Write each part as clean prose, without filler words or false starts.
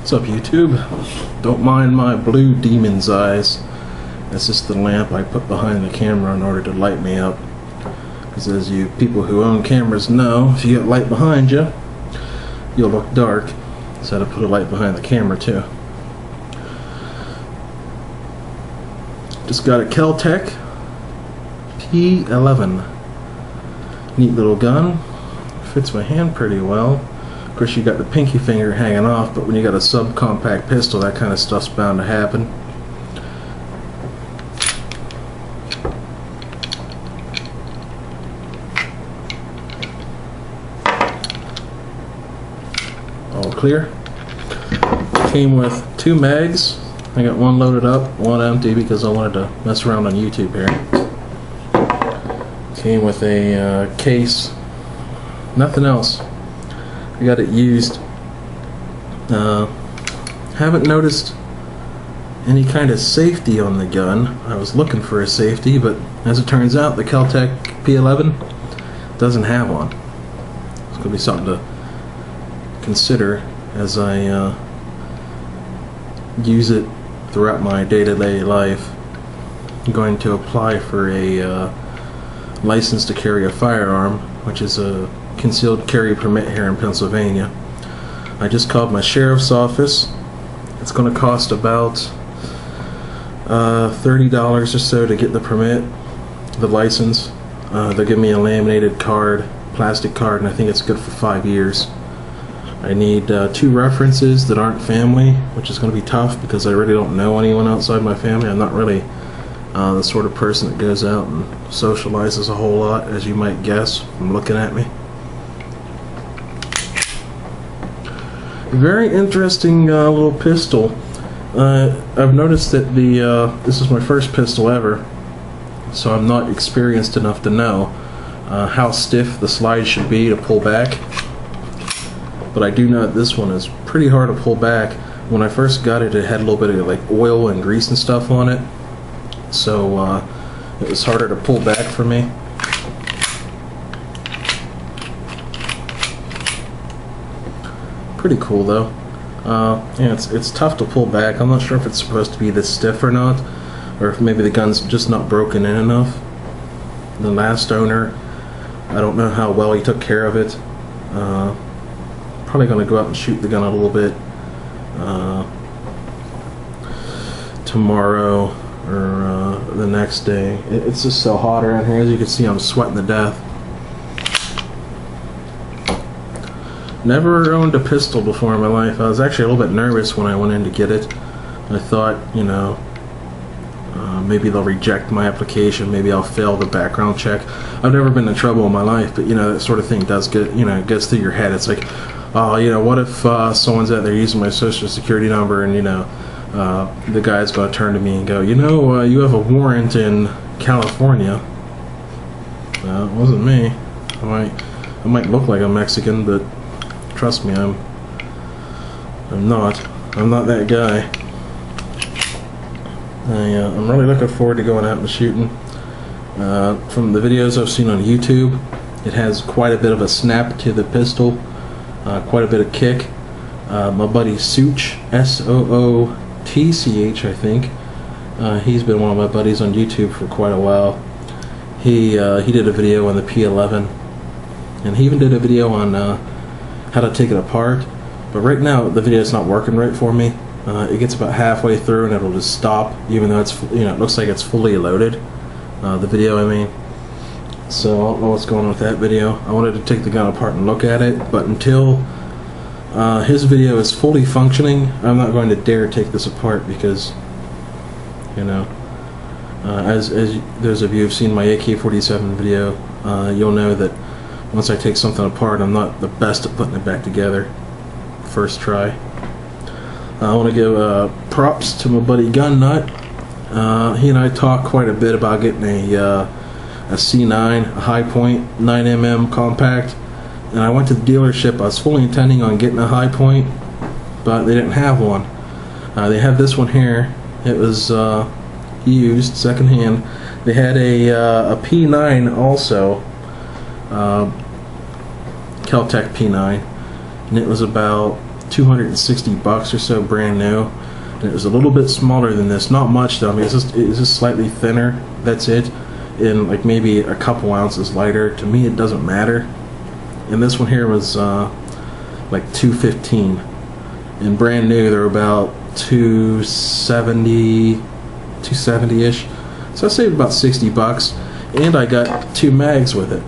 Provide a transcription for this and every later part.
What's up, YouTube? Don't mind my blue demon's eyes. That's just the lamp I put behind the camera in order to light me up. Because as you people who own cameras know, if you get light behind you, you'll look dark. So I had to put a light behind the camera too. Just got a Kel Tec P11. Neat little gun. Fits my hand pretty well. Of course, you got the pinky finger hanging off, but when you got a subcompact pistol, that kind of stuff's bound to happen. All clear. Came with 2 mags. I got one loaded up, one empty because I wanted to mess around on YouTube here. Came with a case. Nothing else. I got it used. Haven't noticed any kind of safety on the gun. I was looking for a safety, but as it turns out, the Kel Tec P11 doesn't have one. It's going to be something to consider as I use it throughout my day-to-day life. I'm going to apply for a license to carry a firearm, which is a concealed carry permit here in Pennsylvania. I just called my sheriff's office. It's going to cost about $30 or so to get the permit, the license. They'll give me a laminated card, plastic card, and I think it's good for 5 years. I need 2 references that aren't family, which is going to be tough because I really don't know anyone outside my family. I'm not really the sort of person that goes out and socializes a whole lot, as you might guess from looking at me. Very interesting little pistol. I've noticed that this is my first pistol ever, so I'm not experienced enough to know how stiff the slide should be to pull back. But I do know that this one is pretty hard to pull back. When I first got it, it had a little bit of like oil and grease and stuff on it, so it was harder to pull back for me. Pretty cool though. Yeah, it's tough to pull back. I'm not sure if it's supposed to be this stiff or not, or if maybe the gun's just not broken in enough. The last owner, I don't know how well he took care of it. Probably going to go out and shoot the gun a little bit tomorrow or the next day. It's just so hot around here. As you can see, I'm sweating to death. Never owned a pistol before in my life. I was actually a little bit nervous when I went in to get it. I thought, you know, maybe they'll reject my application, maybe I'll fail the background check. I've never been in trouble in my life, but you know, that sort of thing does get, you know, it gets through your head. It's like, oh, you know, what if someone's out there using my social security number and, you know, the guy's going to turn to me and go, you know, you have a warrant in California. It wasn't me. I might look like a Mexican, but trust me, I'm not. I'm not that guy. I'm really looking forward to going out and shooting. From the videos I've seen on YouTube, it has quite a bit of a snap to the pistol, quite a bit of kick. My buddy Sootch, S-O-O-T-C-H, I think. He's been one of my buddies on YouTube for quite a while. He did a video on the P11, and he even did a video on how to take it apart. But right now the video is not working right for me. It gets about halfway through and it'll just stop, even though it's, you know, it looks like it's fully loaded. The video, I mean. So I don't know what's going on with that video. I wanted to take the gun apart and look at it, but until his video is fully functioning, I'm not going to dare take this apart because, you know, as those of you who've seen my AK-47 video, you'll know that once I take something apart, I'm not the best at putting it back together. First try. I want to give props to my buddy Gun Nut. He and I talked quite a bit about getting a C9, a high point 9mm compact, and I went to the dealership. I was fully intending on getting a high point, but they didn't have one. They have this one here. It was used, secondhand. They had a P9 also, Kel Tec P9, and it was about $260 or so, brand new. And it was a little bit smaller than this, not much though. I mean, it's just slightly thinner. That's it, and like maybe a couple ounces lighter. To me, it doesn't matter. And this one here was like $215, and brand new they're about $270-ish. So I saved about $60, and I got 2 mags with it.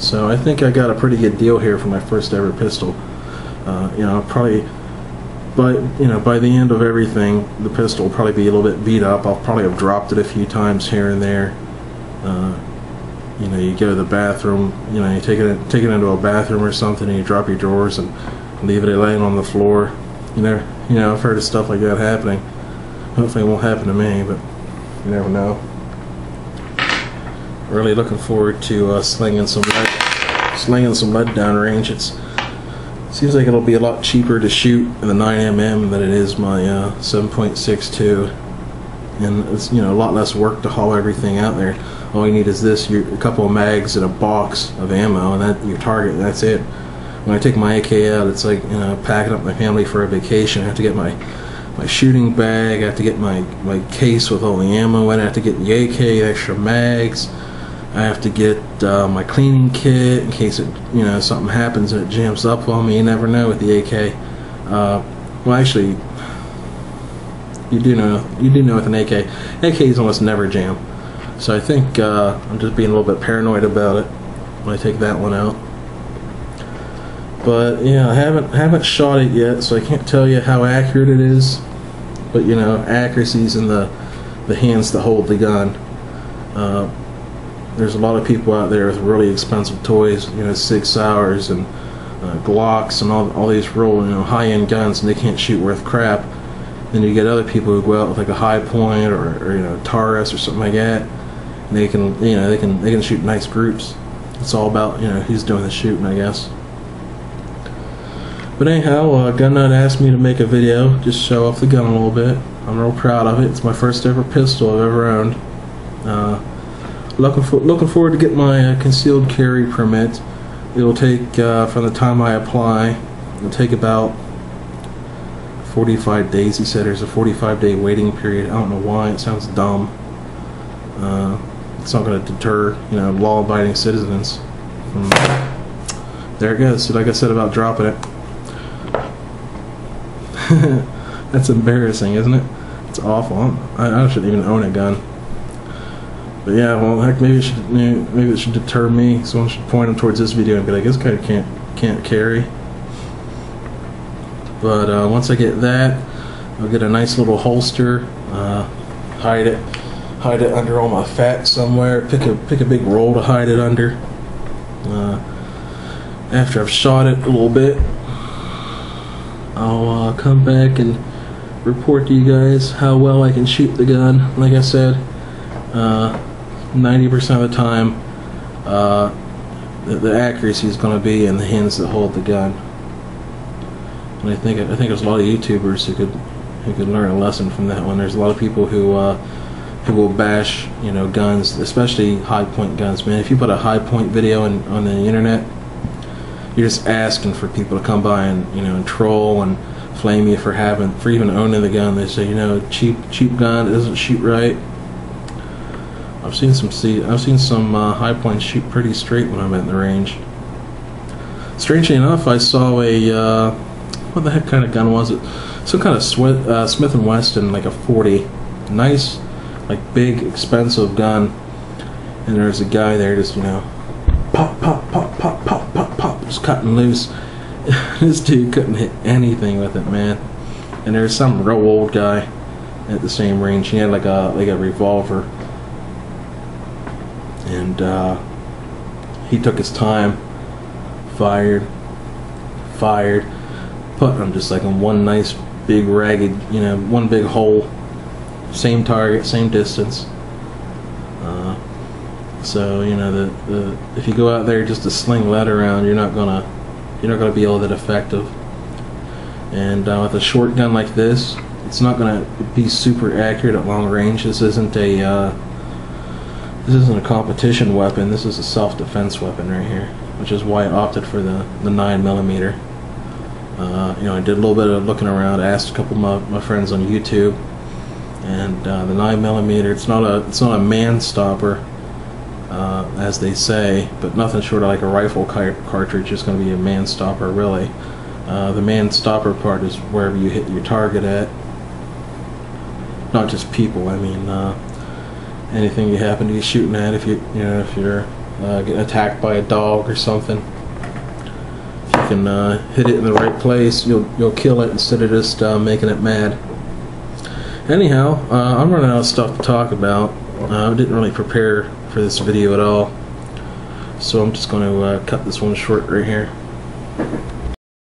So I think I got a pretty good deal here for my first ever pistol. You know, probably by the end of everything, the pistol will probably be a little bit beat up. I'll probably have dropped it a few times here and there. You know, you go to the bathroom, you know, you take it into a bathroom or something, and you drop your drawers and leave it laying on the floor. You know, I've heard of stuff like that happening. Hopefully it won't happen to me, but you never know. Really looking forward to slinging some lead downrange. It seems like it'll be a lot cheaper to shoot in the 9mm than it is my 7.62, and it's, you know, a lot less work to haul everything out there. All you need is this, a couple of mags and a box of ammo, and that your target. And that's it. When I take my AK out, it's like, you know, packing up my family for a vacation. I have to get my shooting bag. I have to get my case with all the ammo in it. I have to get the AK, extra mags. I have to get my cleaning kit in case something happens and it jams up on me. You never know with the AK. Well, actually, you do know with an AK. AKs almost never jam. So I think I'm just being a little bit paranoid about it when I take that one out. But yeah, I haven't shot it yet, so I can't tell you how accurate it is. But you know, accuracy's in the hands that hold the gun. There's a lot of people out there with really expensive toys, you know, 6 Hours and Glocks and all these real, you know, high-end guns, and they can't shoot worth crap. Then you get other people who go out with like a High Point or you know, Taurus or something like that, and they can shoot nice groups. It's all about, you know, who's doing the shooting, I guess. But anyhow, Gun Nut asked me to make a video, just show off the gun a little bit. I'm real proud of it. It's my first ever pistol I've ever owned. Looking forward to get my concealed carry permit. It'll take, from the time I apply, it'll take about 45 days. He said there's a 45-day waiting period. I don't know why. It sounds dumb. It's not going to deter, you know, law-abiding citizens. There it goes. See, like I said about dropping it. That's embarrassing, isn't it? It's awful. I shouldn't even own a gun. But yeah, well, heck, maybe it should deter me. Someone should point them towards this video and be like, "This guy can't carry." But once I get that, I'll get a nice little holster, hide it under all my fat somewhere. Pick a big roll to hide it under. After I've shot it a little bit, I'll come back and report to you guys how well I can shoot the gun. Like I said, 90% of the time, the accuracy is going to be in the hands that hold the gun. And I think there's a lot of YouTubers who could learn a lesson from that one. There's a lot of people who will bash, you know, guns, especially high point guns. Man, if you put a high point video on the internet, you're just asking for people to come by and, you know, and troll and flame you for even owning the gun. They say, you know, cheap gun, it doesn't shoot right. I've seen some high points shoot pretty straight when I'm at the range. Strangely enough, I saw a what the heck kind of gun was it? Some kind of Smith & Wesson, like a 40, nice, like big, expensive gun. And there's a guy there just, you know, pop, pop, pop, pop, pop, pop, pop, just cutting loose. This dude couldn't hit anything with it, man. And there's some real old guy at the same range. He had like a revolver, and he took his time, fired, put him just like in one nice big ragged, you know, one big hole, same target, same distance. So you know, if you go out there just to sling lead around, you're not gonna be all that effective. And with a short gun like this, it's not gonna be super accurate at long range. This isn't a competition weapon. This is a self-defense weapon right here, which is why I opted for the 9mm. You know, I did a little bit of looking around, asked a couple of my friends on YouTube, and the 9mm, it's not a man stopper, as they say, but nothing short of like a rifle cartridge is going to be a man stopper, really. The man stopper part is wherever you hit your target at, not just people. I mean, anything you happen to be shooting at. If if you're getting attacked by a dog or something, if you can hit it in the right place, you'll kill it instead of just making it mad. Anyhow, I'm running out of stuff to talk about. I didn't really prepare for this video at all, so I'm just going to cut this one short right here.